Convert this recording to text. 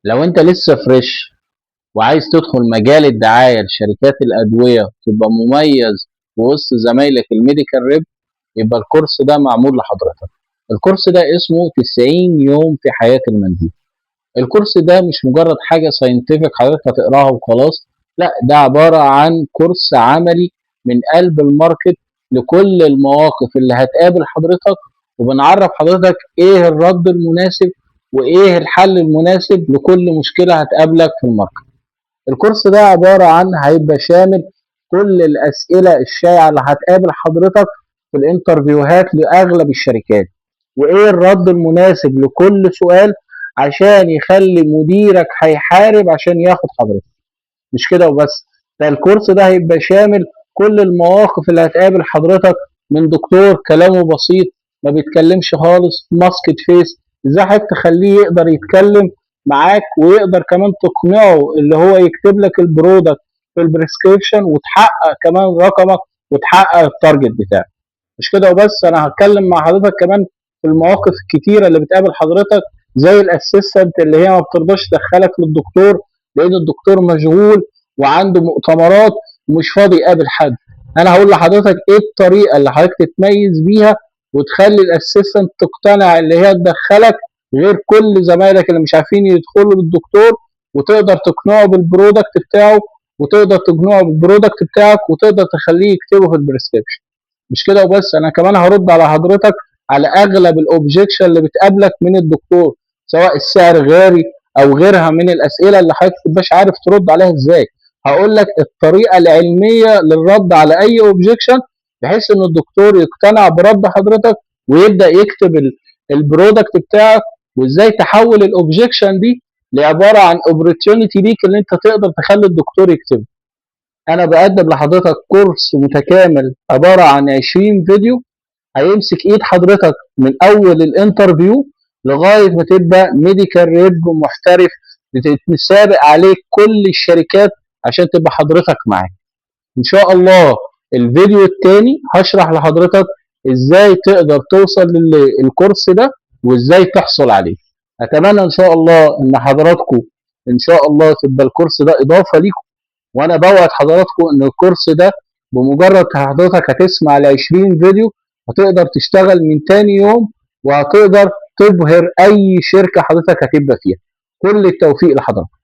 لو انت لسه فريش وعايز تدخل مجال الدعايه لشركات الادويه تبقى مميز في وسط زمايلك الميديكال ريب، يبقى الكورس ده معمول لحضرتك. الكورس ده اسمه 90 يوم في حياه المنديل. الكورس ده مش مجرد حاجه ساينتفك حضرتك هتقراها وخلاص، لا ده عباره عن كورس عملي من قلب الماركت لكل المواقف اللي هتقابل حضرتك، وبنعرف حضرتك ايه الرد المناسب وايه الحل المناسب لكل مشكله هتقابلك في الماركت. الكورس ده عبارة عن هيبقى شامل كل الأسئلة الشائعة اللي هتقابل حضرتك في الانترفيوهات لأغلب الشركات، وإيه الرد المناسب لكل سؤال عشان يخلي مديرك هيحارب عشان ياخد حضرتك. مش كده وبس، ده الكورس ده هيبقى شامل كل المواقف اللي هتقابل حضرتك، من دكتور كلامه بسيط ما بيتكلمش خالص ماسكت فيس، ازاي حضرتك تخليه يقدر يتكلم معاك ويقدر كمان تقنعه اللي هو يكتب لك البرودكت في البريسكريبشن وتحقق كمان رقمك وتحقق التارجت بتاعك. مش كده وبس، انا هتكلم مع حضرتك كمان في المواقف الكتيره اللي بتقابل حضرتك، زي الاسيستنت اللي هي ما بترضاش تدخلك للدكتور لان الدكتور مشغول وعنده مؤتمرات ومش فاضي يقابل حد. انا هقول لحضرتك ايه الطريقه اللي حضرتك تتميز بيها وتخلي الاسيستنت تقتنع اللي هي تدخلك غير كل زمايلك اللي مش عارفين يدخلوا للدكتور، وتقدر تقنعه بالبرودكت بتاعه وتقدر تقنعه بالبرودكت بتاعك وتقدر تخليه يكتبه في البريسكريبشن. مش كده وبس، انا كمان هرد على حضرتك على اغلب الاوبجكشن اللي بتقابلك من الدكتور، سواء السعر غالي او غيرها من الاسئله اللي حضرتك مش عارف ترد عليها ازاي. هقول لك الطريقه العلميه للرد على اي اوبجكشن بحيث ان الدكتور يقتنع برد حضرتك ويبدا يكتب البرودكت بتاعك، وازاي تحول الاوبجكشن دي لعباره عن اوبورتيونيتي ليك اللي انت تقدر تخلي الدكتور يكتبه. انا بقدم لحضرتك كورس متكامل عباره عن 20 فيديو هيمسك ايد حضرتك من اول الانترفيو لغايه ما تبقى ميديكال ريب محترف بتتسابق عليك كل الشركات عشان تبقى حضرتك معاك. ان شاء الله الفيديو التاني هشرح لحضرتك ازاي تقدر توصل للكورس ده وازاي تحصل عليه. اتمنى ان شاء الله ان حضراتكم ان شاء الله تبقى الكورس ده اضافه ليكم، وانا بوعد حضراتكم ان الكورس ده بمجرد حضرتك هتسمع ال 20 فيديو هتقدر تشتغل من تاني يوم وهتقدر تبهر اي شركه حضرتك هتبقى فيها. كل التوفيق لحضرتك.